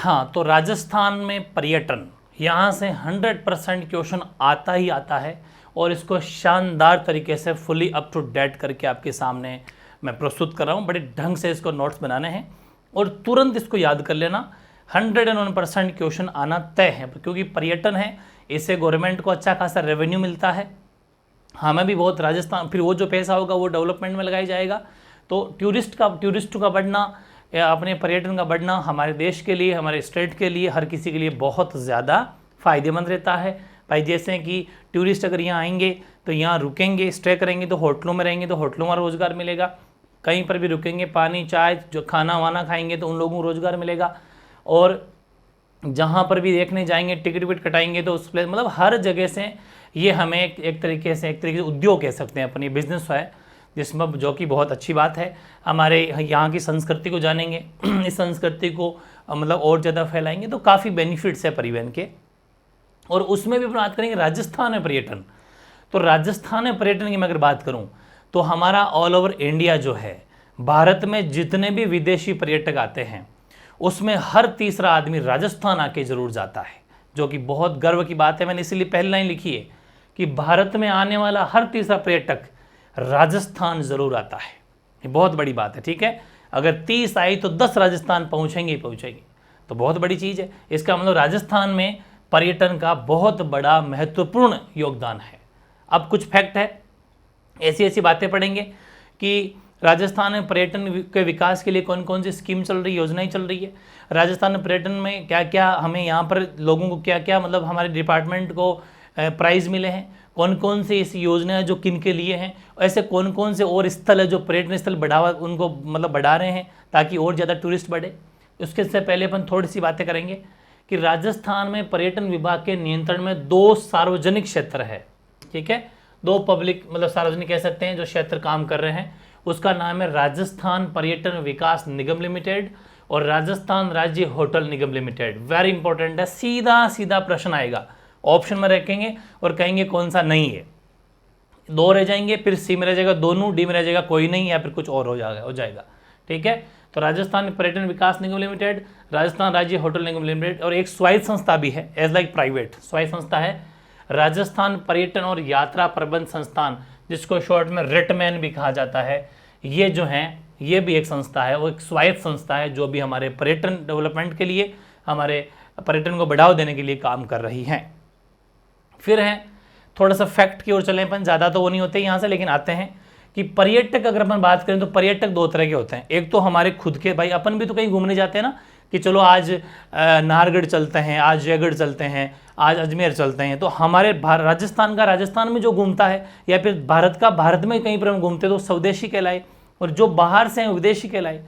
हाँ, तो राजस्थान में पर्यटन, यहाँ से 100% क्वेश्चन आता ही आता है और इसको शानदार तरीके से फुली अप टू डेट करके आपके सामने मैं प्रस्तुत कर रहा हूँ। बड़े ढंग से इसको नोट्स बनाने हैं और तुरंत इसको याद कर लेना। 101% क्वेश्चन आना तय है, क्योंकि पर्यटन है, इससे गवर्नमेंट को अच्छा खासा रेवेन्यू मिलता है, हमें भी बहुत। राजस्थान फिर वो जो पैसा होगा वो डेवलपमेंट में लगाया जाएगा। तो टूरिस्ट का बढ़ना या अपने पर्यटन का बढ़ना हमारे देश के लिए, हमारे स्टेट के लिए, हर किसी के लिए बहुत ज़्यादा फ़ायदेमंद रहता है भाई। जैसे कि टूरिस्ट अगर यहाँ आएंगे तो यहाँ रुकेंगे, स्टे करेंगे, तो होटलों में रहेंगे तो होटलों में रोज़गार मिलेगा। कहीं पर भी रुकेंगे, पानी चाय जो खाना वाना खाएंगे तो उन लोगों को रोज़गार मिलेगा। और जहाँ पर भी देखने जाएंगे, टिकट विकट कटाएंगे तो उस प्लेस, मतलब हर जगह से ये हमें एक तरीके से उद्योग कह सकते हैं, अपनी बिजनेस है, जिसमें जो कि बहुत अच्छी बात है। हमारे यहाँ की संस्कृति को जानेंगे, इस संस्कृति को मतलब और ज़्यादा फैलाएंगे तो काफ़ी बेनिफिट्स है परिवहन के। और उसमें भी बात करेंगे राजस्थान में पर्यटन। तो राजस्थान में पर्यटन की मैं अगर बात करूँ तो हमारा ऑल ओवर इंडिया जो है, भारत में जितने भी विदेशी पर्यटक आते हैं उसमें हर तीसरा आदमी राजस्थान आके ज़रूर जाता है, जो कि बहुत गर्व की बात है। मैंने इसीलिए पहली लाइन लिखी है कि भारत में आने वाला हर तीसरा पर्यटक राजस्थान ज़रूर आता है। ये बहुत बड़ी बात है, ठीक है। अगर 30 आई तो 10 राजस्थान पहुँचेंगे ही पहुँचेंगे, तो बहुत बड़ी चीज़ है। इसका मतलब राजस्थान में पर्यटन का बहुत बड़ा महत्वपूर्ण योगदान है। अब कुछ फैक्ट है, ऐसी बातें पढ़ेंगे कि राजस्थान में पर्यटन के विकास के लिए कौन कौन सी स्कीम चल रही है, योजनाएं चल रही है। राजस्थान में पर्यटन में क्या क्या हमें यहाँ पर लोगों को क्या क्या, मतलब हमारे डिपार्टमेंट को प्राइज़ मिले हैं, कौन कौन से ऐसी योजनाएं जो किन के लिए हैं, ऐसे कौन कौन से और स्थल है जो पर्यटन स्थल बढ़ावा उनको मतलब बढ़ा रहे हैं ताकि और ज़्यादा टूरिस्ट बढ़े। उसके से पहले अपन थोड़ी सी बातें करेंगे कि राजस्थान में पर्यटन विभाग के नियंत्रण में 2 सार्वजनिक क्षेत्र है, ठीक है। 2 पब्लिक मतलब सार्वजनिक कह सकते हैं जो क्षेत्र काम कर रहे हैं। उसका नाम है राजस्थान पर्यटन विकास निगम लिमिटेड और राजस्थान राज्य होटल निगम लिमिटेड। वेरी इंपॉर्टेंट है, सीधा प्रश्न आएगा, ऑप्शन में रखेंगे और कहेंगे कौन सा नहीं है। 2 रह जाएंगे, फिर सी में रह जाएगा दोनों, डी में रह जाएगा कोई नहीं, या फिर कुछ और हो जाएगा, ठीक है। तो राजस्थान पर्यटन विकास निगम लिमिटेड, राजस्थान राज्य होटल निगम लिमिटेड, और एक स्वायत्त संस्था भी है, एज लाइक प्राइवेट स्वायत्त संस्था है, राजस्थान पर्यटन और यात्रा प्रबंध संस्थान, जिसको शॉर्ट में रेटमैन भी कहा जाता है। ये जो है, ये भी एक संस्था है, वो एक स्वायत्त संस्था है जो भी हमारे पर्यटन डेवलपमेंट के लिए, हमारे पर्यटन को बढ़ावा देने के लिए काम कर रही हैं। फिर है थोड़ा सा फैक्ट की ओर चलें अपन, ज़्यादा तो वो नहीं होते यहाँ से, लेकिन आते हैं कि पर्यटक अगर अपन बात करें तो पर्यटक 2 तरह के होते हैं। एक तो हमारे खुद के, भाई अपन भी तो कहीं घूमने जाते हैं ना, कि चलो आज नाहरगढ़ चलते हैं, आज जयगढ़ चलते हैं, आज अजमेर चलते हैं। तो हमारे राजस्थान का राजस्थान में जो घूमता है, या फिर भारत का भारत में कहीं पर हम घूमते तो स्वदेशी कहलाए, और जो बाहर से हैं विदेशी कहलाए।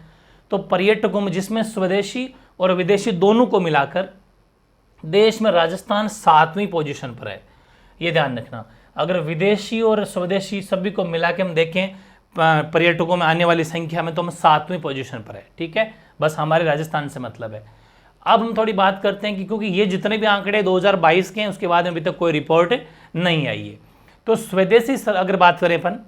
तो पर्यटकों में जिसमें स्वदेशी और विदेशी दोनों को मिलाकर देश में राजस्थान 7वीं पोजीशन पर है। ये ध्यान रखना, अगर विदेशी और स्वदेशी सभी को मिला के हम देखें पर्यटकों में आने वाली संख्या में, तो हम 7वीं पोजीशन पर है, ठीक है। बस हमारे राजस्थान से मतलब है। अब हम थोड़ी बात करते हैं कि क्योंकि ये जितने भी आंकड़े 2022 के हैं, उसके बाद में अभी तक कोई रिपोर्ट नहीं आई है। तो स्वदेशी अगर बात करें अपन,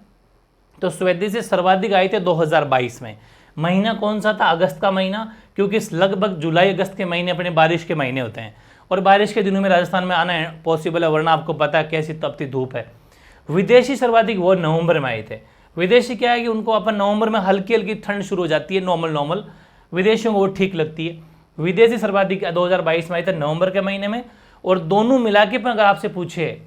तो स्वदेशी सर्वाधिक आए थे 2022 में। महीना कौन सा था? अगस्त का महीना, क्योंकि लगभग जुलाई अगस्त के महीने अपने बारिश के महीने होते हैं, और बारिश के दिनों में राजस्थान में आना पॉसिबल है, वरना आपको पता है कैसी तपती धूप है। विदेशी सर्वाधिक वो नवंबर में आए थे। विदेशी क्या है कि उनको अपन नवंबर में हल्की हल्की ठंड शुरू हो जाती है, नॉर्मल विदेशियों को वो ठीक लगती है। विदेशी सर्वाधिक 2022 में आए थे नवंबर के महीने में। और दोनों मिला के अगर आपसे पूछे,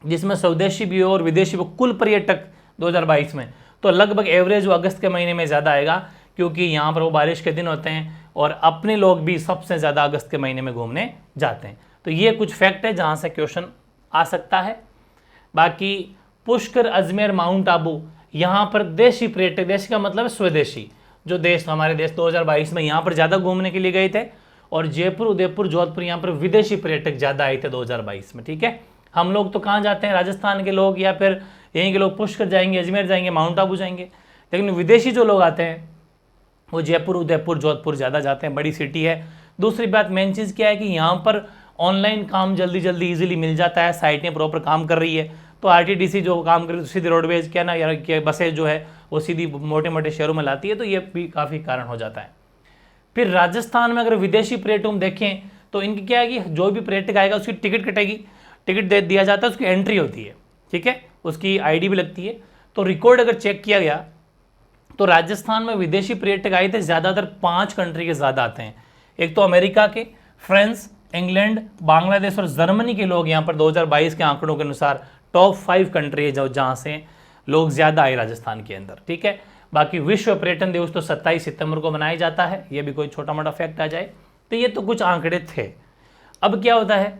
जिसमें स्वदेशी भी हो और विदेशी भी, कुल पर्यटक 2022 में, तो लगभग एवरेज वो अगस्त के महीने में ज़्यादा आएगा, क्योंकि यहाँ पर वो बारिश के दिन होते हैं और अपने लोग भी सबसे ज़्यादा अगस्त के महीने में घूमने जाते हैं। तो ये कुछ फैक्ट है जहाँ से क्वेश्चन आ सकता है। बाकी पुष्कर, अजमेर, माउंट आबू, यहाँ पर देशी पर्यटक, देश का मतलब स्वदेशी, जो देश हमारे देश 2022 में यहाँ पर ज़्यादा घूमने के लिए गए थे। और जयपुर, उदयपुर, जोधपुर, यहाँ पर विदेशी पर्यटक ज़्यादा आए थे 2022 में, ठीक है। हम लोग तो कहाँ जाते हैं, राजस्थान के लोग या फिर यहीं के लोग पुष्कर जाएंगे, अजमेर जाएंगे, माउंट आबू जाएंगे, लेकिन विदेशी जो लोग आते हैं वो जयपुर, उदयपुर, जोधपुर ज़्यादा जाते हैं, बड़ी सिटी है। दूसरी बात, मेन चीज़ क्या है कि यहाँ पर ऑनलाइन काम जल्दी ईजिली मिल जाता है, साइटें प्रॉपर काम कर रही है। तो आरटीडीसी जो काम कर रही है, सीधी रोडवेज क्या ना यार, बसें जो है वो सीधी मोटे मोटे शहरों में लाती है, तो ये भी काफ़ी कारण हो जाता है। फिर राजस्थान में अगर विदेशी पर्यटक देखें तो इनकी क्या है कि जो भी पर्यटक आएगा उसकी टिकट कटेगी, टिकट दे दिया जाता है, उसकी एंट्री होती है, ठीक है, उसकी आईडी भी लगती है। तो रिकॉर्ड अगर चेक किया गया तो राजस्थान में विदेशी पर्यटक आए थे ज़्यादातर 5 कंट्री के ज़्यादा आते हैं। एक तो अमेरिका के, फ्रांस, इंग्लैंड, बांग्लादेश और जर्मनी के लोग यहाँ पर 2022 के आंकड़ों के अनुसार टॉप 5 कंट्री है जहाँ से लोग ज़्यादा आए राजस्थान के अंदर, ठीक है। बाकी विश्व पर्यटन दिवस तो 27 सितंबर को मनाया जाता है, ये भी कोई छोटा मोटा फैक्ट आ जाए। तो ये तो कुछ आंकड़े थे। अब क्या होता है,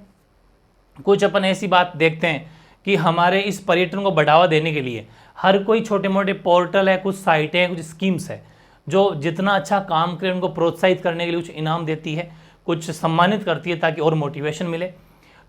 कुछ अपन ऐसी बात देखते हैं कि हमारे इस पर्यटन को बढ़ावा देने के लिए हर कोई छोटे मोटे पोर्टल है, कुछ साइटें हैं, कुछ स्कीम्स है जो जितना अच्छा काम करें उनको प्रोत्साहित करने के लिए कुछ इनाम देती है, कुछ सम्मानित करती है ताकि और मोटिवेशन मिले।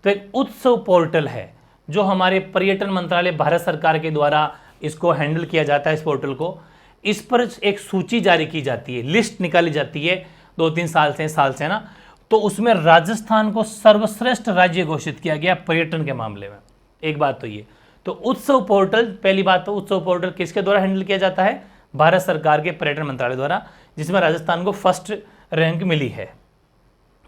तो एक उत्सव पोर्टल है जो हमारे पर्यटन मंत्रालय भारत सरकार के द्वारा इसको हैंडल किया जाता है। इस पोर्टल को, इस पर एक सूची जारी की जाती है, लिस्ट निकाली जाती है 2-3 साल से ना। तो उसमें राजस्थान को सर्वश्रेष्ठ राज्य घोषित किया गया पर्यटन के मामले में। एक बात तो ये, तो उत्सव पोर्टल, पहली बात तो उत्सव पोर्टल किसके द्वारा हैंडल किया जाता है, भारत सरकार के पर्यटन मंत्रालय द्वारा, जिसमें राजस्थान को फर्स्ट रैंक मिली है।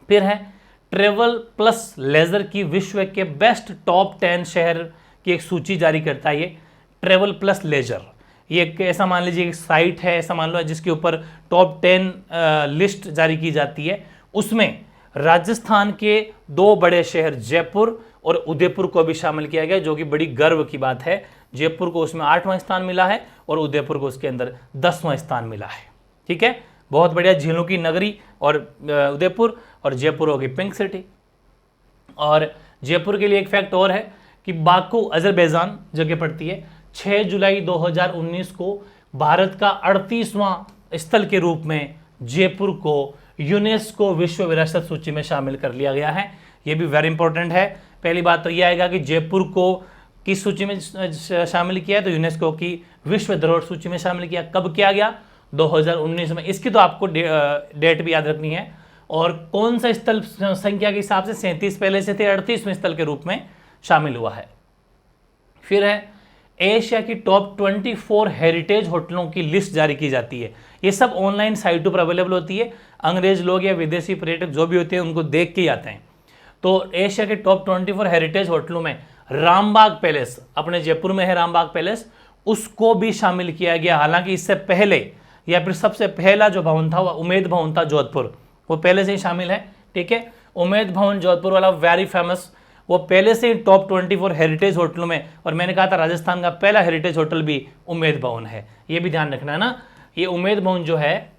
फिर है ट्रेवल प्लस लेजर की विश्व के बेस्ट टॉप 10 शहर की एक सूची जारी करता है ये ट्रेवल प्लस लेजर। ये एक ऐसा मान लीजिए एक साइट है, ऐसा मान लो, जिसके ऊपर टॉप 10 लिस्ट जारी की जाती है। उसमें राजस्थान के 2 बड़े शहर जयपुर और उदयपुर को भी शामिल किया गया, जो कि बड़ी गर्व की बात है। जयपुर को उसमें 8वां स्थान मिला है और उदयपुर को उसके अंदर 10वां स्थान मिला है, ठीक है। बहुत बढ़िया, झीलों की नगरी और उदयपुर, और जयपुर होगी पिंक सिटी। और जयपुर के लिए एक फैक्ट और है कि बाकू अजरबैजान जगह पड़ती है। 6 जुलाई 2019 को भारत का 38वां स्थल के रूप में जयपुर को यूनेस्को विश्व विरासत सूची में शामिल कर लिया गया है। ये भी वेरी इंपॉर्टेंट है। पहली बात तो यह आएगा कि जयपुर को किस सूची में शामिल किया है, तो यूनेस्को की विश्व धरोहर सूची में शामिल किया। कब किया गया, 2019 में। इसकी तो आपको डेट भी याद रखनी है। और कौन सा स्थल संख्या के हिसाब से 37 पहले से थे, 38वें स्थल के रूप में शामिल हुआ है। फिर है एशिया की टॉप 24 हेरिटेज होटलों की लिस्ट जारी की जाती है। ये सब ऑनलाइन साइटों पर अवेलेबल होती है। अंग्रेज लोग या विदेशी पर्यटक जो भी होते हैं उनको देख के ही आते हैं। तो एशिया के टॉप 24 हेरिटेज होटलों में रामबाग पैलेस, अपने जयपुर में है रामबाग पैलेस, उसको भी शामिल किया गया। हालांकि इससे पहले या फिर सबसे पहला जो भवन था वह उमेद भवन था जोधपुर, वो पहले से ही शामिल है, ठीक है। उमेद भवन जोधपुर वाला वेरी फेमस, वो पहले से ही टॉप 24 हेरिटेज होटलों में। और मैंने कहा था राजस्थान का पहला हेरिटेज होटल भी उमेद भवन है, ये भी ध्यान रखना है ना। ये उमेद भवन जो है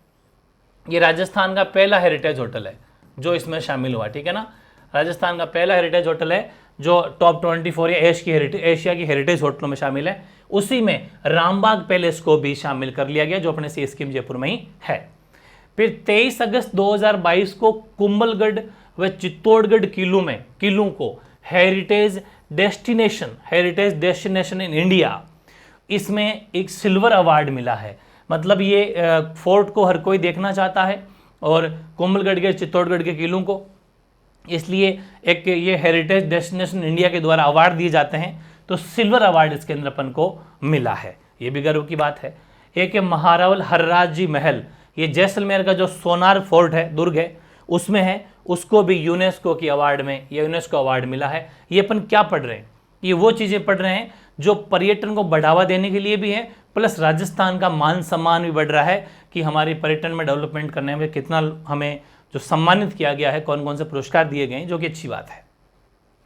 ये राजस्थान का पहला हेरिटेज होटल है जो इसमें शामिल हुआ, ठीक है ना। राजस्थान का पहला हेरिटेज होटल है जो टॉप 24 या एशिया की हेरिटेज होटलों में शामिल है। उसी में रामबाग पैलेस को भी शामिल कर लिया गया जो अपने सी स्कीम जयपुर में ही है। फिर 23 अगस्त 2022 को कुंभलगढ़ व चित्तौड़गढ़ किलों को हेरिटेज डेस्टिनेशन इन इंडिया, इसमें एक सिल्वर अवार्ड मिला है। मतलब ये फोर्ट को हर कोई देखना चाहता है और कुंभलगढ़ के चित्तौड़गढ़ के किलों को, इसलिए एक ये हेरिटेज डेस्टिनेशन इंडिया के द्वारा अवार्ड दिए जाते हैं। तो सिल्वर अवार्ड इसके अंदर अपन को मिला है, ये भी गर्व की बात है। एक महारावल हरराज जी महल, ये जैसलमेर का जो सोनार फोर्ट है, दुर्ग है, उसमें है, उसको भी यूनेस्को की अवार्ड में ये यूनेस्को अवार्ड मिला है। ये अपन क्या पढ़ रहे हैं, ये वो चीज़ें पढ़ रहे हैं जो पर्यटन को बढ़ावा देने के लिए भी है, प्लस राजस्थान का मान सम्मान भी बढ़ रहा है कि हमारे पर्यटन में डेवलपमेंट करने में कितना हमें जो सम्मानित किया गया है, कौन कौन से पुरस्कार दिए गए हैं, जो कि अच्छी बात है।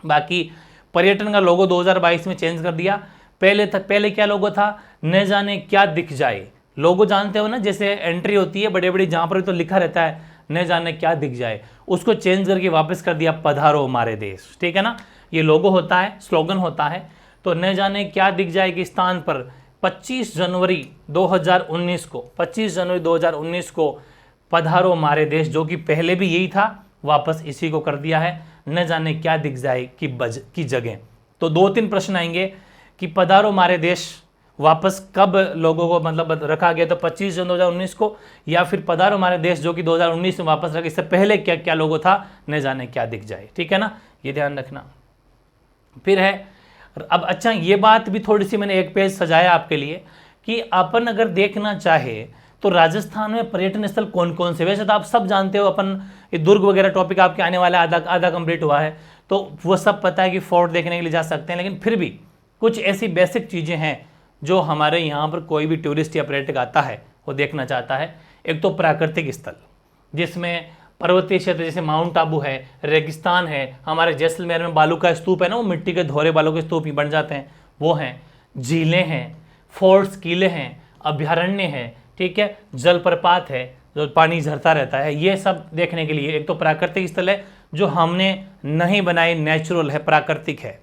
बाकी पर्यटन का लोगो 2022 में चेंज कर दिया। पहले क्या लोगो था, न जाने क्या दिख जाए। लोगो जानते हो ना, जैसे एंट्री होती है बड़े बड़ी, जहाँ पर तो लिखा रहता है न जाने क्या दिख जाए, उसको चेंज करके वापस कर दिया पधारो हमारे देश, ठीक है ना। ये लोगो होता है, स्लोगन होता है। तो न जाने क्या दिख जाए के स्थान पर 25 जनवरी 2019 को पधारो हमारे देश, जो कि पहले भी यही था, वापस इसी को कर दिया है, न जाने क्या दिख जाए की जगह। तो 2-3 प्रश्न आएंगे कि पधारो हमारे देश वापस कब लोगों को मतलब रखा गया, तो 25 जनवरी 2019 को, या फिर पधारो हमारे देश जो कि 2019 में वापस रखा। इससे पहले क्या क्या लोगो था, न जाने क्या दिख जाए, ठीक है ना, ये ध्यान रखना। फिर है अब, अच्छा ये बात भी थोड़ी सी मैंने एक पेज सजाया आपके लिए कि अपन अगर देखना चाहे तो राजस्थान में पर्यटन स्थल कौन कौन से, वैसे तो आप सब जानते हो, अपन ये दुर्ग वगैरह टॉपिक आपके आने वाला आधा आधा कंप्लीट हुआ है, तो वो सब पता है कि फोर्ट देखने के लिए जा सकते हैं। लेकिन फिर भी कुछ ऐसी बेसिक चीज़ें हैं जो हमारे यहाँ पर कोई भी टूरिस्ट या पर्यटक आता है वो देखना चाहता है। एक तो प्राकृतिक स्थल, जिसमें पर्वतीय क्षेत्र जैसे माउंट आबू है, रेगिस्तान है, हमारे जैसलमेर में बालू का स्तूप है ना, वो मिट्टी के धोरे बालू के स्तूप ही बन जाते हैं, वो हैं, झीलें हैं, फोर्ट्स किले हैं, अभ्यारण्य है, ठीक है, जलप्रपात है जो पानी झरता रहता है, ये सब देखने के लिए एक तो प्राकृतिक स्थल है जो हमने नहीं बनाई, नेचुरल है, प्राकृतिक है,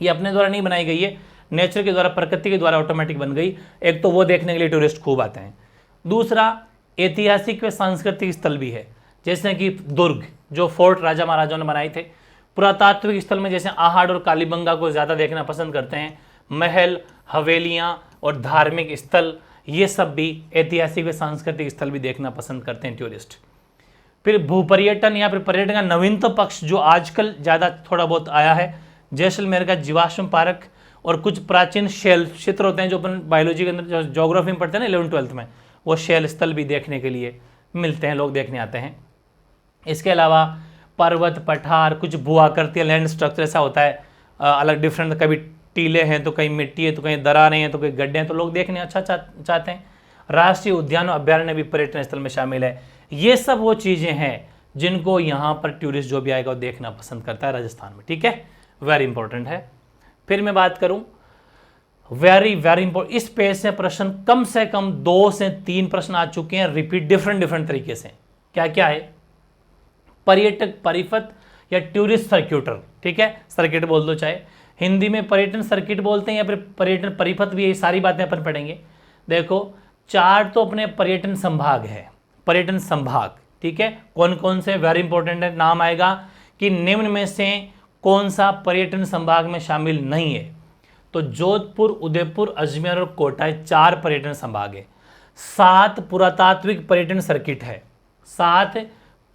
ये अपने द्वारा नहीं बनाई गई है, नेचर के द्वारा, प्रकृति के द्वारा ऑटोमेटिक बन गई। एक तो वो देखने के लिए टूरिस्ट खूब आते हैं। दूसरा ऐतिहासिक व सांस्कृतिक स्थल भी है, जैसे कि दुर्ग जो फोर्ट राजा महाराजाओं ने बनाए थे। पुरातात्विक स्थल में जैसे आहड़ और कालीबंगा को ज़्यादा देखना पसंद करते हैं। महल, हवेलियाँ और धार्मिक स्थल, ये सब भी ऐतिहासिक व सांस्कृतिक स्थल भी देखना पसंद करते हैं टूरिस्ट। फिर भूपर्यटन या फिर पर्यटन का नवीनतम पक्ष जो आजकल ज़्यादा थोड़ा बहुत आया है, जैसलमेर का जीवाश्म पार्क और कुछ प्राचीन शैल क्षेत्र होते हैं जो अपन बायोलॉजी के अंदर ज्योग्राफी में पढ़ते हैं ना 11वीं 12वीं में, वो शैल स्थल भी देखने के लिए मिलते हैं, लोग देखने आते हैं। इसके अलावा पर्वत, पठार, कुछ भूआकृतीय लैंड स्ट्रक्चर ऐसा होता है अलग डिफरेंट, कभी टीले हैं तो कहीं मिट्टी है तो कहीं दरारें हैं तो कहीं गड्ढे हैं, तो लोग देखने अच्छा चाहते हैं। राष्ट्रीय उद्यान और अभ्यारण्य भी पर्यटन स्थल में शामिल है। ये सब वो चीज़ें हैं जिनको यहाँ पर टूरिस्ट जो भी आएगा वो देखना पसंद करता है राजस्थान में, ठीक है, वेरी इंपॉर्टेंट है। फिर मैं बात करूँ वेरी इंपॉर्टेंट, इस पेज से प्रश्न कम से कम 2 से 3 प्रश्न आ चुके हैं रिपीट डिफरेंट तरीके से। क्या क्या है? पर्यटक परिपथ या टूरिस्ट सर्क्यूटर, ठीक है, सर्किट बोल दो, चाहे हिंदी में पर्यटन सर्किट बोलते हैं या फिर पर्यटन परिपथ भी, ये सारी बातें अपन पढ़ेंगे। देखो 4 तो अपने पर्यटन संभाग है, पर्यटन संभाग, ठीक है, कौन कौन से, वेरी इंपॉर्टेंट है, नाम आएगा कि निम्न में से कौन सा पर्यटन संभाग में शामिल नहीं है। तो जोधपुर, उदयपुर, अजमेर और कोटा 4 पर्यटन संभाग है। 7 पुरातात्विक पर्यटन सर्किट है, 7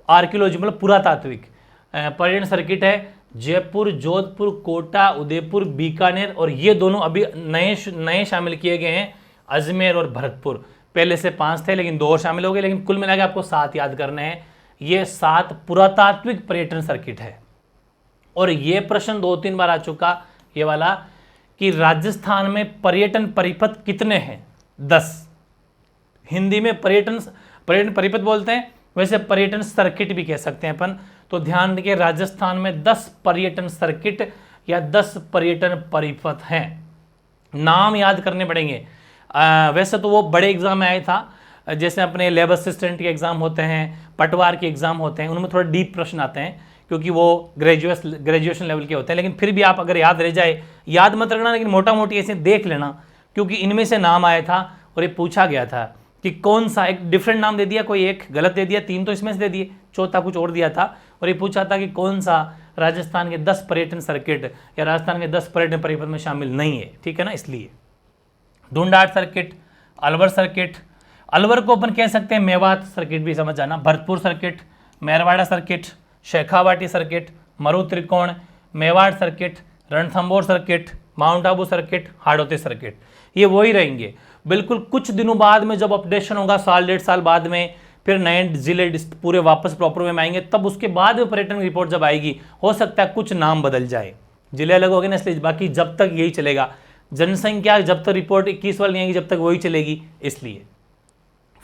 आर्कियोलॉजी मतलब पुरातात्विक पर्यटन सर्किट है। जयपुर, जोधपुर, कोटा, उदयपुर, बीकानेर और ये दोनों अभी नए शामिल किए गए हैं, अजमेर और भरतपुर। पहले से 5 थे लेकिन 2 और शामिल हो गए, लेकिन कुल मिलाकर आपको 7 याद करने हैं। ये 7 पुरातात्विक पर्यटन सर्किट है। और ये प्रश्न 2-3 बार आ चुका ये वाला कि राजस्थान में पर्यटन परिपथ कितने हैं? 10। हिंदी में पर्यटन परिपथ बोलते हैं, वैसे पर्यटन सर्किट भी कह सकते हैं अपन। तो ध्यान रखिए राजस्थान में 10 पर्यटन सर्किट या 10 पर्यटन परिपथ हैं। नाम याद करने पड़ेंगे। वैसे तो वो बड़े एग्जाम में आया था, जैसे अपने लेबर असिस्टेंट के एग्जाम होते हैं, पटवार के एग्जाम होते हैं, उनमें थोड़ा डीप प्रश्न आते हैं क्योंकि वो ग्रेजुएशन लेवल के होते हैं। लेकिन फिर भी आप अगर याद रह जाए, याद मत रखना लेकिन मोटा मोटी ऐसे देख लेना, क्योंकि इनमें से नाम आया था और ये पूछा गया था कि कौन सा, एक डिफरेंट नाम दे दिया, कोई एक गलत दे दिया, 3 तो इसमें से दे दिए, चौथा कुछ और दिया था, और ये पूछा था कि कौन सा राजस्थान के 10 पर्यटन सर्किट या राजस्थान के 10 पर्यटन परिपथ में शामिल नहीं है, ठीक है ना। इसलिए ढूंढाट सर्किट, अलवर सर्किट, अलवर को अपन कह सकते हैं मेवात सर्किट भी समझ जाना, Bharatpur circuit, Merwara circuit, Shekhawati circuit, मरु त्रिकोण, Mewar circuit, Ranthambore circuit, mount Abu circuit, Hadoti circuit, ये वही रहेंगे। बिल्कुल कुछ दिनों बाद में जब अपडेशन होगा, 1-1.5 साल बाद में, फिर नए जिले पूरे वापस प्रॉपर वे में आएंगे, तब उसके बाद में पर्यटन रिपोर्ट जब आएगी, हो सकता है कुछ नाम बदल जाए, जिले अलग हो गए ना, इसलिए बाकी जब तक यही चलेगा। जनसंख्या जब तक रिपोर्ट 21 वाली नहीं आएगी जब तक वही चलेगी, इसलिए।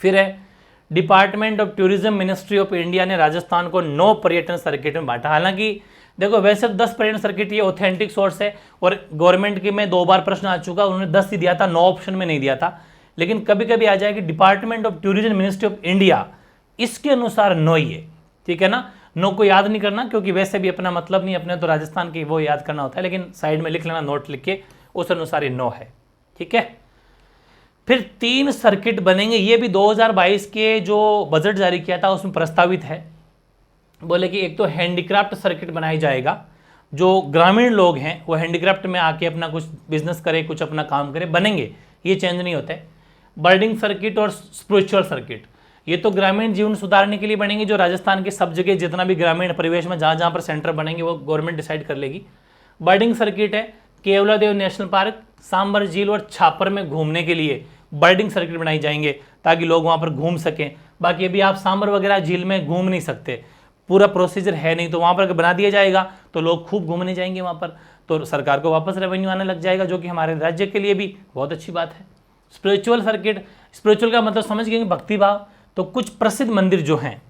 फिर है department of tourism, ministry of India ने राजस्थान को 9 पर्यटन सर्किट में बांटा। हालांकि देखो वैसे 10 पर्यटन सर्किट ये ऑथेंटिक सोर्स है और गवर्नमेंट के में 2 बार प्रश्न आ चुका, उन्होंने 10 ही दिया था, 9 ऑप्शन में नहीं दिया था। लेकिन कभी कभी आ जाए कि department of tourism, ministry of India, इसके अनुसार 9 ही है, ठीक है ना। 9 को याद नहीं करना क्योंकि वैसे भी अपना मतलब नहीं, अपने तो राजस्थान की वो याद करना होता है, लेकिन साइड में लिख लेना, नोट लिख के, उस अनुसार ये 9 है, ठीक है। फिर 3 सर्किट बनेंगे, ये भी 2022 के जो बजट जारी किया था उसमें प्रस्तावित है। बोले कि एक तो हैंडीक्राफ्ट सर्किट बनाया जाएगा, जो ग्रामीण लोग हैं वो हैंडीक्राफ्ट में आके अपना कुछ बिजनेस करे, कुछ अपना काम करे, बनेंगे, ये चेंज नहीं होते। बर्डिंग सर्किट और स्पिरिचुअल सर्किट, ये तो ग्रामीण जीवन सुधारने के लिए बनेंगे, जो राजस्थान के सब जगह जितना भी ग्रामीण परिवेश में जहाँ जहाँ पर सेंटर बनेंगे वो गवर्नमेंट डिसाइड कर लेगी। बर्डिंग सर्किट है केवलादेव नेशनल पार्क, सांबर झील और छापर में घूमने के लिए बर्डिंग सर्किट बनाई जाएंगे ताकि लोग वहाँ पर घूम सकें। बाकी अभी आप सांबर वगैरह झील में घूम नहीं सकते, पूरा प्रोसीजर है नहीं, तो वहाँ पर अगर बना दिया जाएगा तो लोग खूब घूमने जाएंगे वहाँ पर, तो सरकार को वापस रेवेन्यू आने लग जाएगा, जो कि हमारे राज्य के लिए भी बहुत अच्छी बात है। स्पिरिचुअल सर्किट, स्पिरिचुअल का मतलब समझ गए भक्ति भाव, तो कुछ प्रसिद्ध मंदिर जो हैं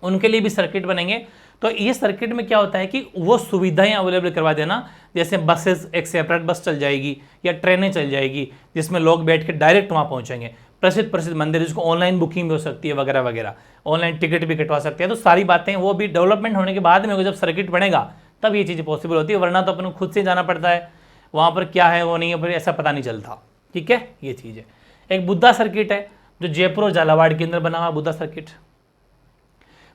उनके लिए भी सर्किट बनेंगे। तो ये सर्किट में क्या होता है कि वो सुविधाएं अवेलेबल करवा देना, जैसे बसेस, एक सेपरेट बस चल जाएगी या ट्रेनें चल जाएगी जिसमें लोग बैठ के डायरेक्ट वहाँ पहुँचेंगे। प्रसिद्ध मंदिर जिसको ऑनलाइन बुकिंग भी हो सकती है वगैरह वगैरह, ऑनलाइन टिकट भी कटवा सकते हैं। तो सारी बातें वो भी डेवलपमेंट होने के बाद में होगा, जब सर्किट बनेगा तब ये चीज़ें पॉसिबल होती है, वरना तो अपन को खुद से जाना पड़ता है, वहाँ पर क्या है वो नहीं है, फिर ऐसा पता नहीं चलता। ठीक है, ये चीज़ है। एक बुद्धा सर्किट है जो जयपुर और झालावाड़ के अंदर बना हुआ बुद्धा सर्किट।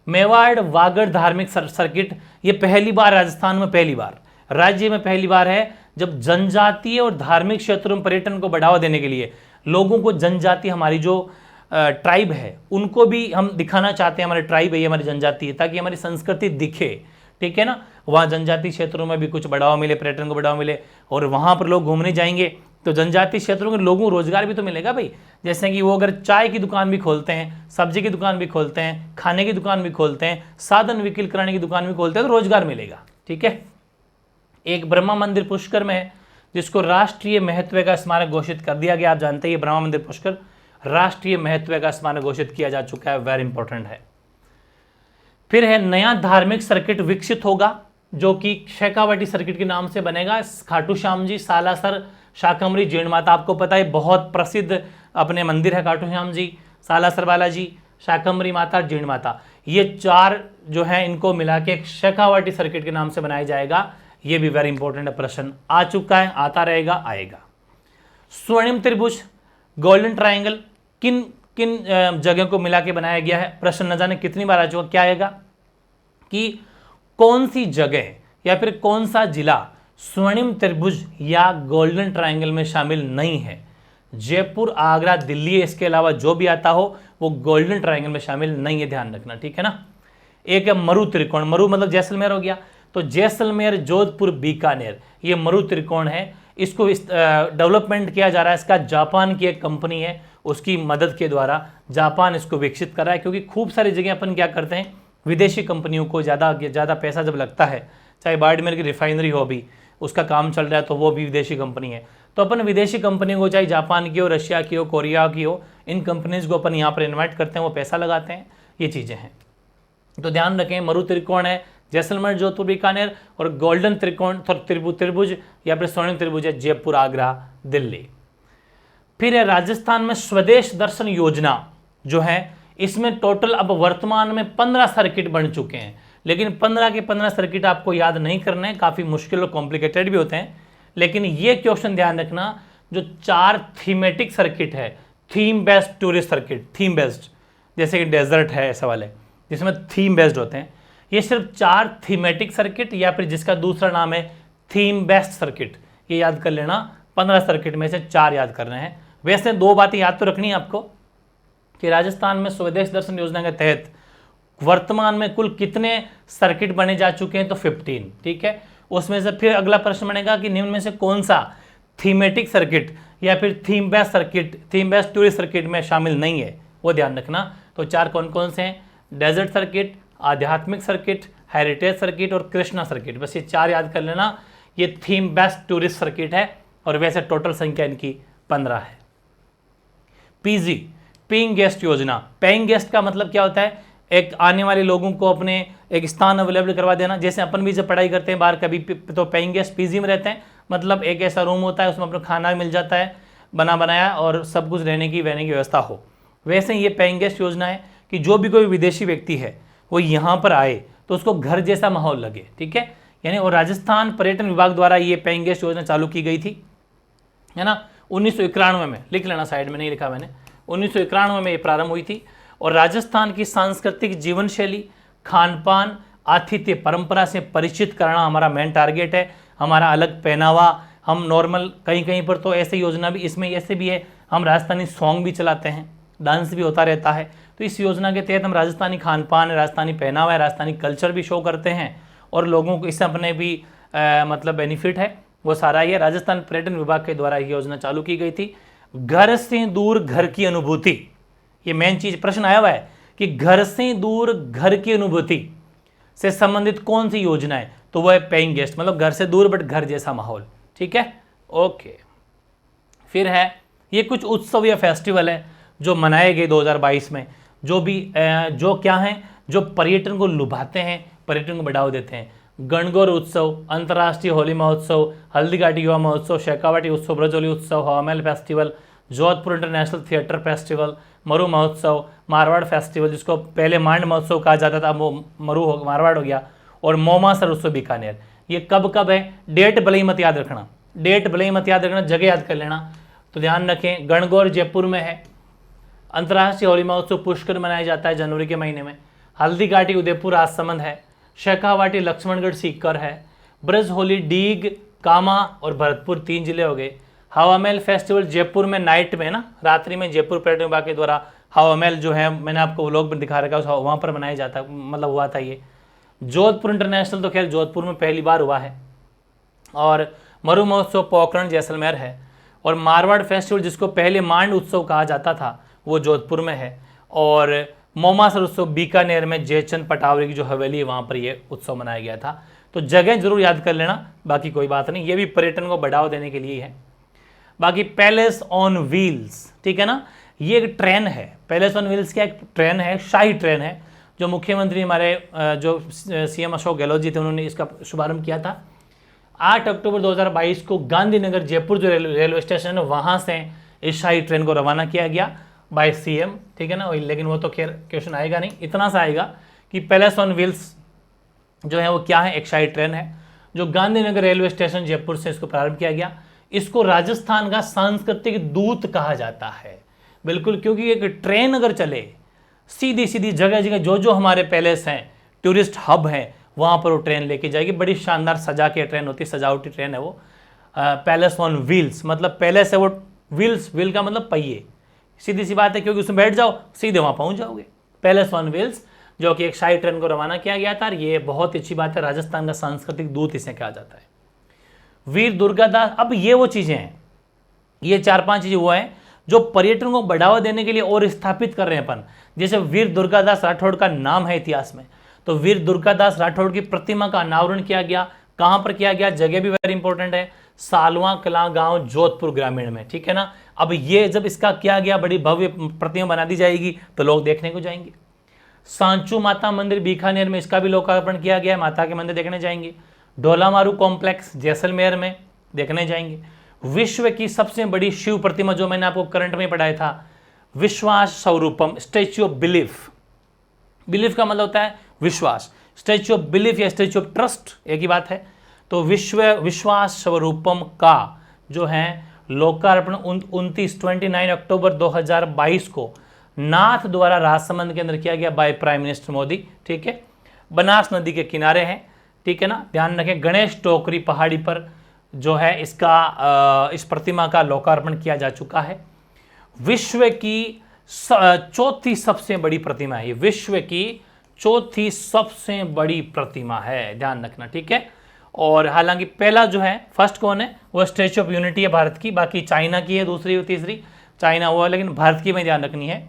मेवाड़ वागड़ धार्मिक सर्किट, ये पहली बार राजस्थान में, पहली बार राज्य में पहली बार है जब जनजातीय और धार्मिक क्षेत्रों में पर्यटन को बढ़ावा देने के लिए लोगों को, जनजाति हमारी जो ट्राइब है उनको भी हम दिखाना चाहते हैं, हमारे ट्राइब है ये, हमारी जनजाति है, ताकि हमारी संस्कृति दिखे। ठीक है ना, वहाँ जनजाति क्षेत्रों में भी कुछ बढ़ावा मिले, पर्यटन को बढ़ावा मिले, और वहाँ पर लोग घूमने जाएंगे तो जनजाति क्षेत्रों के लोगों को रोजगार भी तो मिलेगा भाई। जैसे कि वो अगर चाय की दुकान भी खोलते हैं, सब्जी की दुकान भी खोलते हैं, खाने की दुकान भी खोलते हैं, साधन विकल कराने की दुकान भी खोलते हैं, तो रोजगार मिलेगा। ठीक है। एक ब्रह्मा मंदिर पुष्कर में है जिसको राष्ट्रीय महत्व का स्मारक घोषित कर दिया गया। आप जानते हैं ये ब्रह्मा मंदिर पुष्कर राष्ट्रीय महत्व का स्मारक घोषित किया जा चुका है, वेरी इंपॉर्टेंट है। फिर है नया धार्मिक सर्किट विकसित होगा जो कि शेखावाटी सर्किट के नाम से बनेगा। खाटू श्याम जी, सालासर, शाकंभरी, जीण माता, आपको पता है बहुत प्रसिद्ध अपने मंदिर है खाटू श्याम जी, सालासर बालाजी, शाकंभरी माता, जीण माता, ये चार जो है इनको मिला के एक शेखावाटी सर्किट के नाम से बनाया जाएगा। ये भी वेरी इंपॉर्टेंट प्रश्न आ चुका है, आता रहेगा, आएगा। स्वर्णिम त्रिभुज, गोल्डन ट्रायंगल किन किन जगह को मिला के बनाया गया है, प्रश्न न जाने कितनी बार आ चुका। क्या आएगा कि कौन सी जगह या फिर कौन सा जिला स्वर्णिम त्रिभुज या गोल्डन ट्रायंगल में शामिल नहीं है। जयपुर, आगरा, दिल्ली, इसके अलावा जो भी आता हो वो गोल्डन ट्रायंगल में शामिल नहीं है, ध्यान रखना। ठीक है ना। एक है मरु त्रिकोण, मरु मतलब जैसलमेर हो गया, तो जैसलमेर, जोधपुर, बीकानेर, ये मरु त्रिकोण है। इसको डेवलपमेंट किया जा रहा है, इसका जापान की एक कंपनी है उसकी मदद के द्वारा जापान इसको विकसित कर रहा है। क्योंकि खूब सारी जगह अपन क्या करते हैं, विदेशी कंपनियों को ज़्यादा पैसा जब लगता है, चाहे बाड़मेर की रिफाइनरी हो भी, उसका काम चल रहा है तो वो भी विदेशी कंपनी है, तो अपन विदेशी कंपनियों को, चाहे जापान की हो, रशिया की हो, कोरिया की हो, इन कंपनीज को अपन यहाँ पर इन्वाइट करते हैं, वो पैसा लगाते हैं, ये चीज़ें हैं। तो ध्यान रखें, मरु त्रिकोण है जैसलमेर, जोधपुर, बीकानेर, और गोल्डन त्रिकोण त्रिभुज या फिर स्वर्णिम त्रिभुज है जयपुर, आगरा, दिल्ली। फिर है राजस्थान में स्वदेश दर्शन योजना जो है, इसमें टोटल अब वर्तमान में 15 सर्किट बन चुके हैं, लेकिन 15 के 15 सर्किट आपको याद नहीं करने हैं, काफ़ी मुश्किल और कॉम्प्लिकेटेड भी होते हैं। लेकिन ये क्वेश्चन ध्यान रखना, जो 4 थीमेटिक सर्किट है, theme based tourist circuit, theme based, जैसे कि डेजर्ट है ऐसा वाले जिसमें थीम बेस्ड होते हैं, ये सिर्फ 4 थीमेटिक सर्किट या फिर जिसका दूसरा नाम है थीम बेस्ड सर्किट, ये याद कर लेना। 15 सर्किट में से 4 याद करने हैं। वैसे 2 बातें याद तो रखनी है आपको कि राजस्थान में स्वदेश दर्शन योजना के तहत वर्तमान में कुल कितने सर्किट बने जा चुके हैं, तो 15। ठीक है, उसमें से फिर अगला प्रश्न बनेगा कि निम्न में से कौन सा थीमेटिक सर्किट या फिर theme based circuit, theme based tourist circuit में शामिल नहीं है, वो ध्यान रखना। तो 4 कौन कौन से हैं, डेजर्ट सर्किट, आध्यात्मिक सर्किट, हेरिटेज सर्किट और कृष्णा सर्किट, बस ये 4 याद कर लेना। ये थीम बेस्ड टूरिस्ट सर्किट है और वैसे टोटल संख्या इनकी 15 है। पीजी, पेइंग गेस्ट योजना, पेइंग गेस्ट का मतलब क्या होता है, एक आने वाले लोगों को अपने एक स्थान अवेलेबल करवा देना। जैसे अपन भी जब पढ़ाई करते हैं बाहर कभी, तो पेइंग गेस्ट पीजी में रहते हैं, मतलब एक ऐसा रूम होता है उसमें अपना खाना मिल जाता है बना बनाया और सब कुछ रहने की व्यवस्था हो। वैसे ये पेइंग गेस्ट योजना है कि जो भी कोई विदेशी व्यक्ति है वो यहाँ पर आए तो उसको घर जैसा माहौल लगे। ठीक है, यानी और राजस्थान पर्यटन विभाग द्वारा ये पेइंग गेस्ट योजना चालू की गई थी, है ना, 1991 में, लिख लेना साइड में, नहीं लिखा मैंने, 1991 में ये प्रारंभ हुई थी। और राजस्थान की सांस्कृतिक जीवन शैली, खान पान, आतिथ्य परंपरा से परिचित कराना हमारा मेन टारगेट है। हमारा अलग पहनावा, हम नॉर्मल कहीं कहीं पर तो ऐसे योजना भी, इसमें ऐसे भी है, हम राजस्थानी सॉन्ग भी चलाते हैं, डांस भी होता रहता है। तो इस योजना के तहत हम राजस्थानी खान पान है, राजस्थानी पहनावा है, राजस्थानी कल्चर भी शो करते हैं और लोगों को इससे अपने भी मतलब बेनिफिट है, वो सारा ये राजस्थान पर्यटन विभाग के द्वारा ये योजना चालू की गई थी। घर से दूर घर की अनुभूति, ये मेन चीज प्रश्न आया हुआ है कि घर से दूर घर की अनुभूति से संबंधित कौन सी योजना है, तो वह है पेइंग गेस्ट, मतलब घर से दूर बट घर जैसा माहौल। ठीक है, ओके। फिर है ये कुछ उत्सव या फेस्टिवल है जो मनाए गए 2022 में, जो क्या हैं, जो पर्यटन को लुभाते हैं, पर्यटन को बढ़ावा देते हैं। गणगौर उत्सव, अंतर्राष्ट्रीय होली महोत्सव, हल्दीघाटी युवा महोत्सव, शेखावाटी उत्सव, ब्रजौली उत्सव, Hawa Mahal festival, Jodhpur international theatre festival, Maru Mahotsav, Marwar festival जिसको पहले मांड महोत्सव कहा जाता था, वो मारवाड़ हो गया, और मोमासर उत्सव बीकानेर। ये कब कब है, डेट भले ही मत याद रखना, डेट भले ही मत याद रखना, जगह याद कर लेना। तो ध्यान रखें, गणगौर जयपुर में है, अंतर्राष्ट्रीय होली महोत्सव पुष्कर मनाया जाता है जनवरी के महीने में, हल्दीघाटी उदयपुर राजसमंद है, शेखावाटी लक्ष्मणगढ़ सीकर है, ब्रज होली डीग, कामा और भरतपुर 3 जिले हो गए। हवामहल फेस्टिवल जयपुर में नाइट में ना, रात्रि में जयपुर पर्यटन विभाग के द्वारा हवामहल जो है, मैंने आपको व्लॉग में दिखा रखा है, वहाँ पर मनाया जाता, मतलब हुआ था ये। जोधपुर इंटरनेशनल तो खैर जोधपुर में पहली बार हुआ है, और मरु महोत्सव पोखरण जैसलमेर है, और मारवाड़ फेस्टिवल जिसको पहले मांड उत्सव कहा जाता था वो जोधपुर में है, और मोमासर उत्सव बीकानेर में जयचंद पटावरी की जो हवेली है वहाँ पर ये उत्सव मनाया गया था। तो जगह जरूर याद कर लेना, बाकी कोई बात नहीं, ये भी पर्यटन को बढ़ावा देने के लिए है। बाकी पैलेस ऑन व्हील्स, ठीक है ना, ये एक ट्रेन है, पैलेस ऑन व्हील्स क्या एक ट्रेन है, शाही ट्रेन है, जो मुख्यमंत्री हमारे जो सीएम अशोक गहलोत जी थे उन्होंने इसका शुभारंभ किया था। 8 अक्टूबर 2022 को गांधीनगर जयपुर जो रेलवे स्टेशन है वहाँ से इस शाही ट्रेन को रवाना किया गया बाय सीएम, ठीक है ना। लेकिन वो तो खैर क्वेश्चन आएगा नहीं, इतना सा आएगा कि पैलेस ऑन व्हील्स जो है वो क्या है, एक शाही ट्रेन है जो गांधीनगर रेलवे स्टेशन जयपुर से इसको प्रारंभ किया गया। इसको राजस्थान का सांस्कृतिक दूत कहा जाता है, बिल्कुल, क्योंकि एक ट्रेन अगर चले सीधी सीधी जगह जगह जो हमारे पैलेस हैं, टूरिस्ट हब हैं, वहाँ पर वो ट्रेन लेके जाएगी। बड़ी शानदार सजा के ट्रेन होती है, सजावटी ट्रेन है वो। पैलेस ऑन व्हील्स मतलब पैलेस है वो, व्हील्स, व्हील का मतलब पहिए, सीधी सी बात है, क्योंकि उसमें बैठ जाओ सीधे वहाँ पहुँच जाओगे। पैलेस ऑन व्हील्स जो कि एक शाही ट्रेन को रवाना किया गया था, ये बहुत अच्छी बात है, राजस्थान का सांस्कृतिक दूत इसे कहा जाता है। वीर दुर्गादास, अब ये वो चीज़ें हैं, ये 4-5 चीज़ें वो हैं जो पर्यटन को बढ़ावा देने के लिए और स्थापित कर रहे हैं अपन। जैसे वीर दुर्गादास राठौड़ का नाम है इतिहास में, तो वीर दुर्गादास राठौड़ की प्रतिमा का अनावरण किया गया, कहाँ पर किया गया, जगह भी वेरी इंपॉर्टेंट है, सालवा कला गांव जोधपुर ग्रामीण में, ठीक है ना। अब ये जब इसका किया गया, बड़ी भव्य प्रतिमा बना दी जाएगी तो लोग देखने को जाएंगे। सांचू माता मंदिर बीकानेर में इसका भी लोकार्पण किया गया है, माता के मंदिर देखने जाएंगे। ढोलामारू कॉम्प्लेक्स जैसलमेर में देखने जाएंगे। विश्व की सबसे बड़ी शिव प्रतिमा जो मैंने आपको करंट में पढ़ाया था, विश्वास स्वरूपम, स्टैच्यू ऑफ बिलीफ, बिलीफ का मतलब होता है विश्वास, स्टैच्यू ऑफ बिलीफ या स्टैच्यू ऑफ ट्रस्ट एक ही बात है। तो विश्वास स्वरूपम का जो है लोकार्पण 29 अक्टूबर 2022 को नाथ द्वारा राजसमंद के अंदर किया गया बाय प्राइम मिनिस्टर मोदी, ठीक है। बनास नदी के किनारे है, ठीक है ना, ध्यान रखें। गणेश टोकरी पहाड़ी पर जो है इसका इस प्रतिमा का लोकार्पण किया जा चुका है। विश्व की चौथी सबसे बड़ी प्रतिमा है, विश्व की चौथी सबसे बड़ी प्रतिमा है, ध्यान रखना, ठीक है। और हालांकि पहला जो है, फर्स्ट कौन है, वो स्टैच्यू ऑफ यूनिटी है भारत की, बाकी चाइना की है दूसरी और तीसरी, चाइना हुआ, लेकिन भारत की में ध्यान रखनी है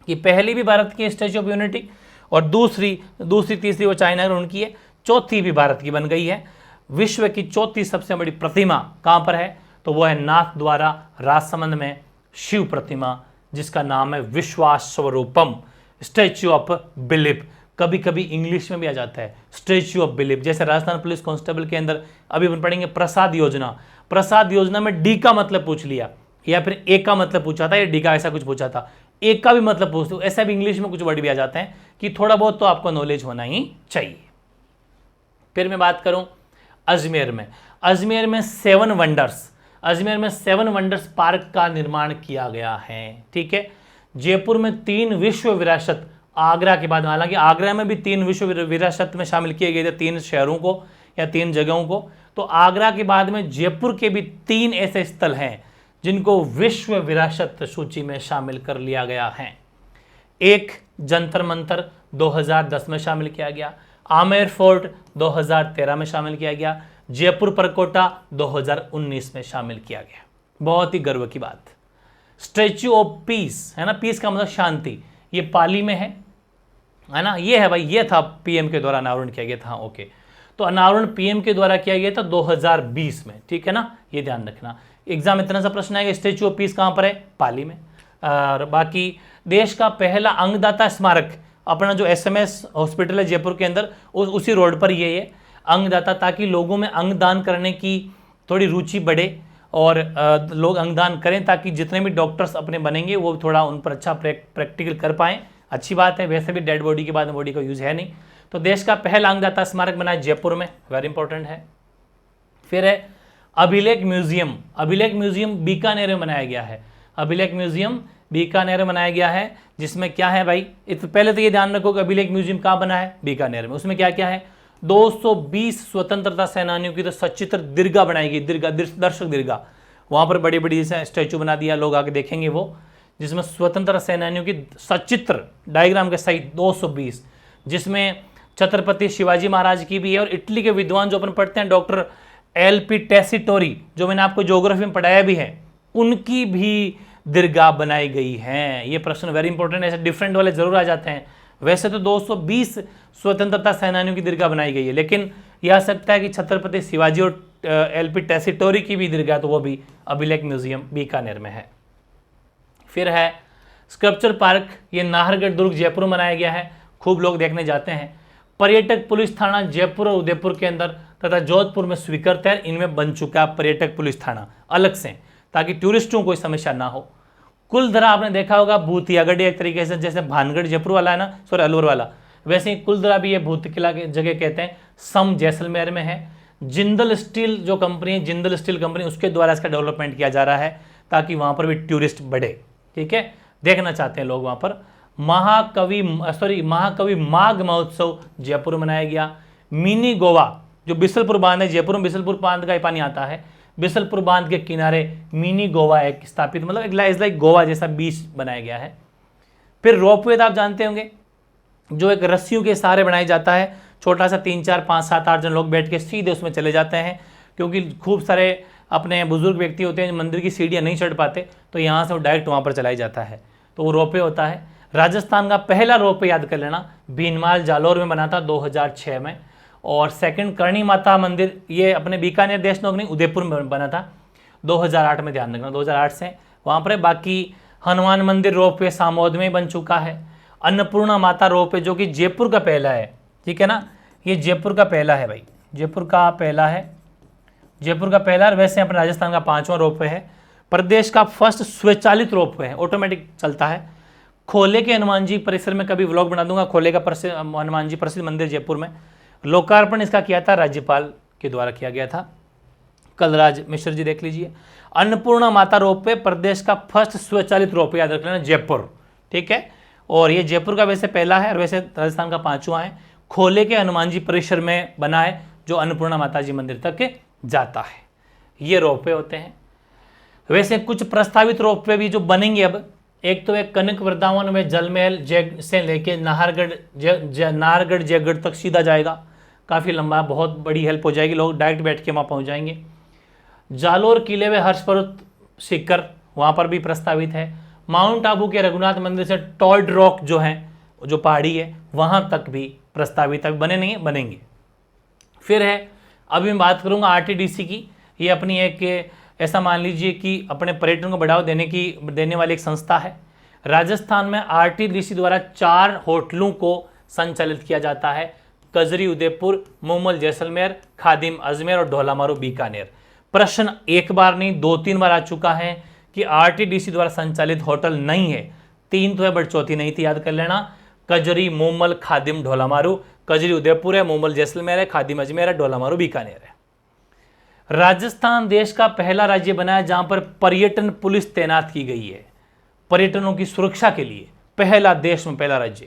कि पहली भी भारत की स्टैच्यू ऑफ यूनिटी, और दूसरी तीसरी वो चाइना उनकी है, चौथी भी भारत की बन गई है। विश्व की चौथी सबसे बड़ी प्रतिमा कहाँ पर है, तो वो है नाथ द्वारा राजसमंद में शिव प्रतिमा, जिसका नाम है विश्वास स्वरूपम, स्टैच्यू ऑफ बिलीफ। कभी कभी इंग्लिश में भी आ जाता है स्टैच्यू ऑफ बिलीफ, जैसे राजस्थान पुलिस कांस्टेबल के अंदर अभी अपन पढ़ेंगे प्रसाद योजना, प्रसाद योजना में डी का मतलब पूछ लिया, या फिर ए का मतलब पूछा था, या डी का ऐसा कुछ पूछा था, ए का भी मतलब पूछ दो, ऐसा भी इंग्लिश में कुछ वर्ड भी आ जाते हैं कि थोड़ा बहुत तो आपको नॉलेज होना ही चाहिए। फिर मैं बात करूं अजमेर में, अजमेर में 7 वंडर्स, अजमेर में 7 वंडर्स पार्क का निर्माण किया गया है, ठीक है। जयपुर में 3 विश्व विरासत, आगरा के बाद, हालांकि आगरा में भी 3 विश्व विरासत में शामिल किए गए थे, 3 शहरों को या 3 जगहों को, तो आगरा के बाद में जयपुर के भी 3 ऐसे स्थल हैं जिनको विश्व विरासत सूची में शामिल कर लिया गया है। एक जंतर मंतर 2010 में शामिल किया गया, आमेर फोर्ट 2013 में शामिल किया गया, जयपुर परकोटा 2019 में शामिल किया गया। बहुत ही गर्व की बात, स्टैच्यू ऑफ पीस है ना, पीस का मतलब शांति, ये पाली में है ना, ये है भाई, ये था पीएम के द्वारा अनावरण किया गया था। ओके, तो अनावरण पीएम के द्वारा किया गया था 2020 में, ठीक है ना, ये ध्यान रखना। एग्जाम इतना सा प्रश्न आएगा, स्टैच्यू ऑफ पीस कहाँ पर है, पाली में। और बाकी देश का पहला अंगदाता स्मारक अपना जो एसएमएस हॉस्पिटल है जयपुर के अंदर, उसी रोड पर ये है अंगदाता, ताकि लोगों में अंगदान करने की थोड़ी रुचि बढ़े और लोग अंगदान करें, ताकि जितने भी डॉक्टर्स अपने बनेंगे वो थोड़ा उन पर अच्छा प्रैक्टिकल कर पाएँ। अच्छी बात है, वैसे भी डेड बॉडी के बाद बॉडी का यूज़ है नहीं। तो देश का पहला अंगदाता स्मारक बना है जयपुर में, वेरी इंपॉर्टेंट है। फिर है अभिलेख म्यूजियम, अभिलेख म्यूजियम बीकानेर में बनाया गया है, अभिलेख म्यूजियम बीकानेर में बनाया गया है, जिसमें क्या है भाई, पहले तो ये ध्यान रखो कि अभिलेख म्यूजियम कहाँ बना है, बीकानेर में। उसमें क्या क्या है, 220 स्वतंत्रता सेनानियों की तो सचित्र दीर्घा बनाई गई, दीर्घा दर्शक दीर्घा, वहाँ पर बड़ी बड़ी जैसे स्टैचू बना दिया, लोग आके देखेंगे वो, जिसमें स्वतंत्रता सेनानियों की सचित्र डायग्राम के सहित 220, जिसमें छत्रपति शिवाजी महाराज की भी है, और इटली के विद्वान जो अपन पढ़ते हैं डॉक्टर LP टेसिटोरी, जो मैंने आपको ज्योग्राफी में पढ़ाया भी है, उनकी भी दीर्घा बनाई गई है। ये प्रश्न वेरी इंपॉर्टेंट है, ऐसे डिफरेंट वाले जरूर आ जाते हैं। वैसे तो 220 स्वतंत्रता सेनानियों की दीर्घा बनाई गई है, लेकिन यह आ सकता है कि छत्रपति शिवाजी और LP टेसिटोरी की भी दीर्घा, तो वो भी अभिलेख म्यूजियम बीकानेर में है। फिर है स्कल्पचर पार्क, ये नाहरगढ़ दुर्ग जयपुर में बनाया गया है, खूब लोग देखने जाते हैं। पर्यटक पुलिस थाना जयपुर और उदयपुर के अंदर तथा जोधपुर में स्वीकृत है, इनमें बन चुका पर्यटक पुलिस थाना अलग से, ताकि टूरिस्टों को कोई समस्या ना हो। कुलधरा आपने देखा होगा, भूतियागढ़ एक तरीके से, जैसे भानगढ़ जयपुर वाला है ना, सॉरी अलवर वाला, वैसे ही कुलधरा भी ये भूत किला की जगह कहते हैं, सम जैसलमेर में है। जिंदल स्टील जो कंपनी है, जिंदल स्टील कंपनी, उसके द्वारा इसका डेवलपमेंट किया जा रहा है, ताकि वहाँ पर भी टूरिस्ट बढ़े, ठीक है, देखना चाहते हैं लोग वहाँ पर। महाकवि माघ महोत्सव जयपुर में मनाया गया। मिनी गोवा, जो बिसलपुर बांध है, जयपुर में बिसलपुर बांध का ही पानी आता है, बिसलपुर बांध के किनारे मिनी गोवा एक स्थापित, मतलब एक लाइक गोवा जैसा बीच बनाया गया है। फिर रोपवे तो आप जानते होंगे, जो एक रस्सियों के सहारे बनाया जाता है, छोटा सा 3 4 5 7 8 जन लोग बैठ के सीधे उसमें चले जाते हैं, क्योंकि खूब सारे अपने बुजुर्ग व्यक्ति होते हैं जो मंदिर की सीढ़ियाँ नहीं चढ़ पाते, तो यहाँ से वो डायरेक्ट वहाँ पर चलाया जाता है, तो वो रोपवे होता है। राजस्थान का पहला रोपवे याद कर लेना, भीनमाल जालोर में बना था 2006 में। और सेकंड करणी माता मंदिर, ये अपने बीकानेर देशनोक नहीं, उदयपुर में बना था 2008 में, ध्यान रखना 2008 से वहाँ पर। बाकी हनुमान मंदिर रोपवे सामोद में बन चुका है। अन्नपूर्णा माता रोपवे जो कि जयपुर का पहला है, ठीक है ना, ये जयपुर का पहला है भाई, जयपुर का पहला है, जयपुर का पहला। वैसे अपने राजस्थान का 5वां रोपवे है। प्रदेश का फर्स्ट स्वचालित रोपवे है, ऑटोमेटिक चलता है। खोले के हनुमान जी परिसर में कभी व्लॉग बना दूंगा, खोले का प्रसिद्ध हनुमान जी प्रसिद्ध मंदिर जयपुर में। लोकार्पण इसका किया था राज्यपाल के द्वारा किया गया था, कलराज मिश्र जी, देख लीजिए। अन्नपूर्णा माता रोपवे प्रदेश का फर्स्ट स्वचालित रोपवे, याद रख लेना, जयपुर, ठीक है। और ये जयपुर का वैसे पहला है और वैसे राजस्थान का 5वां है। खोले के हनुमान जी परिसर में बना है, जो अन्नपूर्णा माता जी मंदिर तक जाता है। ये रोपवे होते हैं। वैसे कुछ प्रस्तावित रोपवे भी जो बनेंगे अब, एक तो एक कनक वृंदावन में जलमहल से लेके नाहरगढ़ जयगढ़ तक सीधा जाएगा, काफ़ी लंबा, बहुत बड़ी हेल्प हो जाएगी, लोग डायरेक्ट बैठ के वहाँ पहुँच जाएंगे। जालोर किले में हर्ष पर्वत शिखर, वहाँ पर भी प्रस्तावित है। माउंट आबू के रघुनाथ मंदिर से टॉर्ड रॉक जो है, जो पहाड़ी है, वहाँ तक भी प्रस्तावित, अभी बने नहीं है, बनेंगे। फिर है, अभी मैं बात करूँगा RTDC की। ये अपनी एक ऐसा मान लीजिए कि अपने पर्यटन को बढ़ावा देने वाली एक संस्था है। राजस्थान में RTDC द्वारा 4 होटलों को संचालित किया जाता है, कजरी उदयपुर, मूमल जैसलमेर, खादिम अजमेर और ढोलामारू बीकानेर। प्रश्न एक बार नहीं 2-3 बार आ चुका है कि RTDC द्वारा संचालित होटल नहीं है, 3 तो है बट चौथी नहीं थी, याद कर लेना। कजरी, मूमल, खादिम, ढोलामारू। कजरी उदयपुर है, मूमल जैसलमेर है, खादिम अजमेर है, ढोलामारू बीकानेर है। राजस्थान देश का पहला राज्य बना है जहां पर पर्यटन पुलिस तैनात की गई है, पर्यटनों की सुरक्षा के लिए, पहला देश में पहला राज्य।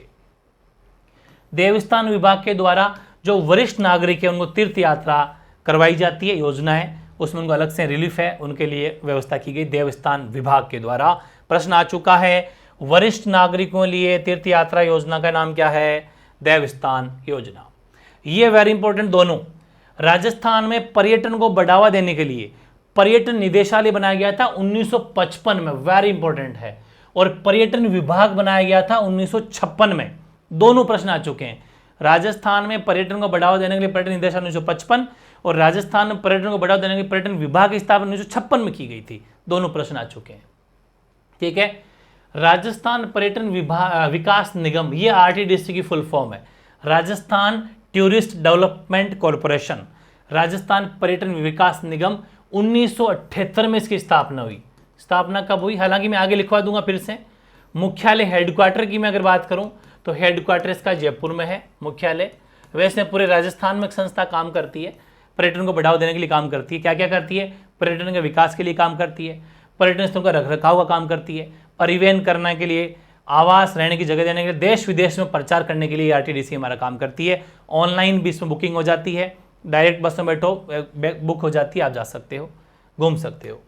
देवस्थान विभाग के द्वारा जो वरिष्ठ नागरिक है उनको तीर्थ यात्रा करवाई जाती है, योजना है, उसमें उनको अलग से रिलीफ है, उनके लिए व्यवस्था की गई देवस्थान विभाग के द्वारा। प्रश्न आ चुका है, वरिष्ठ नागरिकों के लिए तीर्थ यात्रा योजना का नाम क्या है? देवस्थान योजना। ये वेरी इंपॉर्टेंट दोनों। राजस्थान में पर्यटन को बढ़ावा देने के लिए पर्यटन निदेशालय बनाया गया था 1955 में, वेरी इंपॉर्टेंट है, और पर्यटन विभाग बनाया गया था 1956 में। दोनों प्रश्न आ चुके हैं। राजस्थान में पर्यटन को बढ़ावा देने के लिए पर्यटन निदेशालय 1955 और राजस्थान में पर्यटन को बढ़ावा देने के लिए पर्यटन विभाग की स्थापना 1956 में की गई थी। दोनों प्रश्न आ चुके हैं, ठीक है। राजस्थान पर्यटन विकास निगम, ये आरटीडीसी की फुल फॉर्म है, Rajasthan tourist development corporation. Rajasthan पर्यटन विकास निगम 1978 में इसकी स्थापना हुई। स्थापना कब हुई, हालांकि मैं आगे लिखवा दूंगा फिर से। मुख्यालय हेडक्वार्टर की मैं अगर बात करूं तो हेडक्वार्टर इसका जयपुर में है मुख्यालय। वैसे पूरे राजस्थान में एक संस्था काम करती है, पर्यटन को बढ़ावा देने के लिए काम करती है। क्या क्या करती है, पर्यटन के विकास के लिए काम करती है, पर्यटन स्थलों का रखरखाव का काम करती है, परिवहन करने के लिए, आवास रहने की जगह देने के लिए, देश विदेश में प्रचार करने के लिए आरटीडीसी हमारा काम करती है। ऑनलाइन भी इसमें बुकिंग हो जाती है, डायरेक्ट बस में बैठो बुक हो जाती है, आप जा सकते हो, घूम सकते हो।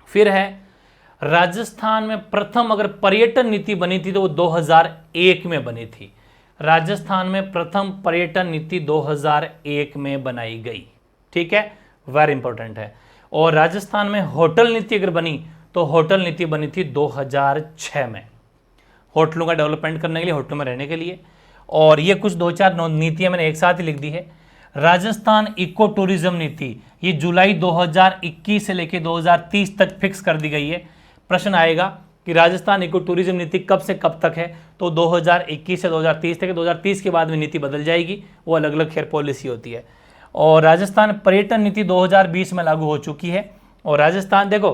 फिर है राजस्थान में प्रथम अगर पर्यटन नीति बनी थी तो वो 2001 में बनी थी। राजस्थान में प्रथम पर्यटन नीति 2001 में बनाई गई, ठीक है, वेरी इंपॉर्टेंट है। और राजस्थान में होटल नीति अगर बनी तो होटल नीति बनी थी 2006 में, होटलों का डेवलपमेंट करने के लिए, होटलों में रहने के लिए। और ये कुछ 2-4 नीतियां मैंने एक साथ ही लिख दी है। राजस्थान इको टूरिज्म नीति, ये जुलाई 2021 से लेकर 2030 तक फिक्स कर दी गई है। प्रश्न आएगा कि राजस्थान इको टूरिज्म नीति कब से कब तक है, तो 2021 से 2030 तक। 2030 के बाद में नीति बदल जाएगी, वो अलग अलग खैर पॉलिसी होती है। और राजस्थान पर्यटन नीति 2020 में लागू हो चुकी है। और राजस्थान देखो,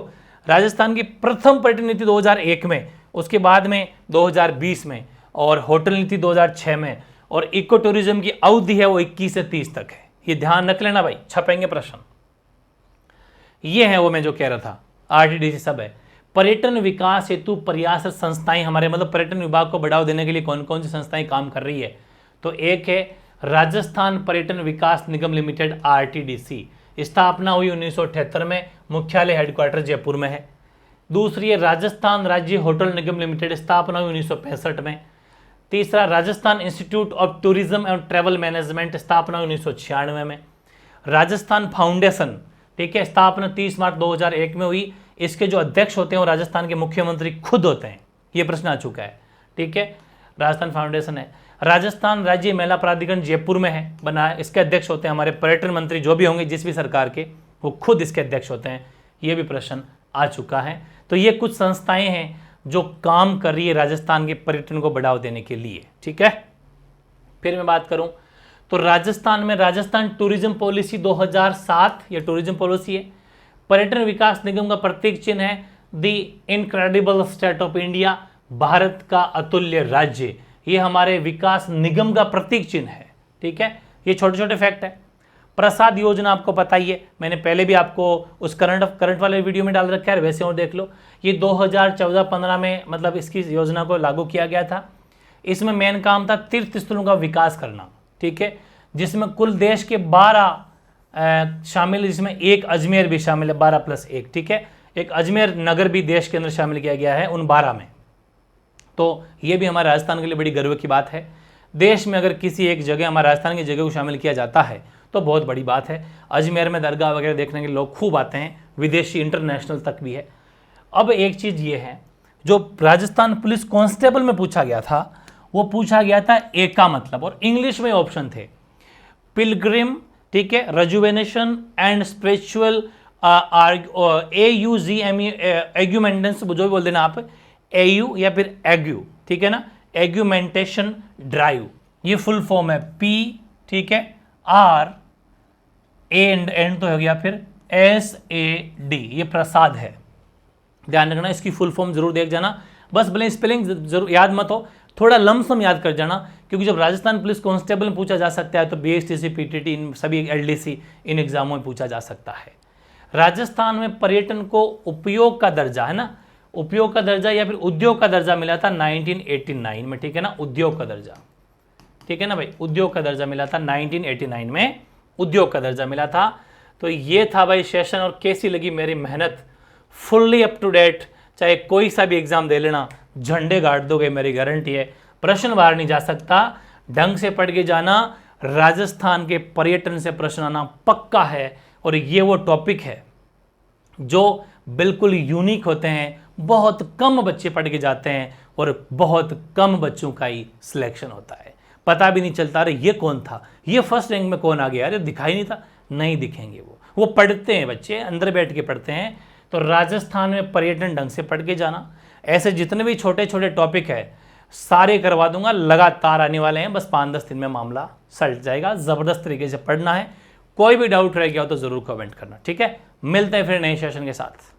राजस्थान की प्रथम पर्यटन नीति 2001 में, उसके बाद में 2020 में, और होटल नीति 2006 में, और इको टूरिज्म की अवधि है वो 21 से 30 तक है। ये ध्यान रख लेना भाई, छपेंगे प्रश्न। ये है वो मैं जो कह रहा था, आरटीडीसी सब है। पर्यटन विकास हेतु प्रयासरत संस्थाएं हमारे, मतलब पर्यटन विभाग को बढ़ावा देने के लिए कौन कौन सी संस्थाएं काम कर रही है, तो एक है राजस्थान पर्यटन विकास निगम लिमिटेड आरटीडीसी, स्थापना हुई 1978 में, मुख्यालय हेडक्वार्टर जयपुर में है। दूसरी है राजस्थान राज्य होटल निगम लिमिटेड, स्थापना हुई 1965 में। तीसरा Rajasthan institute of tourism and travel management, स्थापना 1996 में। राजस्थान फाउंडेशन, ठीक है, स्थापना 30 मार्च 2001 में हुई। इसके जो अध्यक्ष होते हैं वो राजस्थान के मुख्यमंत्री खुद होते हैं, ये प्रश्न आ चुका है, ठीक है, राजस्थान फाउंडेशन है। राजस्थान राज्य मेला प्राधिकरण जयपुर में है बना है, इसके अध्यक्ष होते हैं हमारे पर्यटन मंत्री, जो भी होंगे जिस भी सरकार के, वो खुद इसके अध्यक्ष होते हैं। ये भी प्रश्न आ चुका है। तो ये कुछ संस्थाएं हैं जो काम कर रही है राजस्थान के पर्यटन को बढ़ावा देने के लिए, ठीक है। फिर मैं बात करूं तो राजस्थान में राजस्थान टूरिज्म पॉलिसी 2007, ये टूरिज्म पॉलिसी है। पर्यटन विकास निगम का प्रतीक चिन्ह है the incredible state of India, Bharat का अतुल्य राज्य, ये हमारे विकास निगम का प्रतीक चिन्ह है, ठीक है। ये छोटे छोटे फैक्ट है। प्रसाद योजना आपको पता ही है, मैंने पहले भी आपको उस करंट वाले वीडियो में डाल रखा है, वैसे और देख लो। ये 2014-15 में मतलब इसकी योजना को लागू किया गया था। इसमें मेन काम था तीर्थ स्थलों का विकास करना, ठीक है, जिसमें कुल देश के 12 शामिल, जिसमें एक अजमेर भी शामिल है, 12+1, ठीक है। एक अजमेर नगर भी देश के अंदर शामिल किया गया है उन 12 में। तो ये भी हमारे राजस्थान के लिए बड़ी गर्व की बात है। देश में अगर किसी एक जगह हमारे राजस्थान की जगह को शामिल किया जाता है तो बहुत बड़ी बात है। अजमेर में दरगाह वगैरह देखने के लोग खूब आते हैं, विदेशी इंटरनेशनल तक भी है। अब एक चीज़ ये है, जो राजस्थान पुलिस कांस्टेबल में पूछा गया था, वो पूछा गया था ए का मतलब, और इंग्लिश में ऑप्शन थे पिलग्रिम, ठीक है, रेजुवेनेशन एंड स्पिरिचुअल AUGME एग्यूमेंटेंस, जो भी बोल देना आप, AU या फिर एग्यू, ठीक है ना, एग्यूमेंटेशन ड्राइव, ये फुल फॉर्म है P, ठीक है, R एंड तो हो गया फिर SAD, ये प्रसाद है। ध्यान रखना, इसकी फुल फॉर्म जरूर देख जाना, बस भले स्पेलिंग जरूर याद मत हो, थोड़ा लमसम याद कर जाना, क्योंकि जब राजस्थान पुलिस कांस्टेबल में पूछा जा सकता है तो BSTC PTT इन सभी LDC इन एग्जामों में पूछा जा सकता है। राजस्थान में पर्यटन को उपयोग का दर्जा, है ना, उपयोग का दर्जा या फिर उद्योग का दर्जा मिला था 1989 में, ठीक है ना, उद्योग का दर्जा, ठीक है ना भाई, उद्योग का दर्जा मिला था 1989 में, उद्योग का दर्जा मिला था। तो ये था भाई सेशन, और कैसी लगी मेरी मेहनत, फुल्ली अप टू डेट, चाहे कोई सा भी एग्जाम दे लेना, झंडे गाड़ दोगे, मेरी गारंटी है। प्रश्न बाहर नहीं जा सकता, ढंग से पढ़ के जाना, राजस्थान के पर्यटन से प्रश्न आना पक्का है, और ये वो टॉपिक है जो बिल्कुल यूनिक होते हैं, बहुत कम बच्चे पढ़ के जाते हैं और बहुत कम बच्चों का ही सिलेक्शन होता है। पता भी नहीं चलता अरे ये कौन था, ये फर्स्ट रैंक में कौन आ गया, अरे दिखाई नहीं था। नहीं दिखेंगे, वो पढ़ते हैं, बच्चे अंदर बैठ के पढ़ते हैं। तो राजस्थान में पर्यटन ढंग से पढ़ के जाना। ऐसे जितने भी छोटे छोटे टॉपिक है सारे करवा दूंगा, लगातार आने वाले हैं, बस 5-10 दिन में मामला सल्ट जाएगा। ज़बरदस्त तरीके से पढ़ना है। कोई भी डाउट रह गया हो तो ज़रूर कमेंट करना, ठीक है। मिलते हैं फिर नए सेशन के साथ।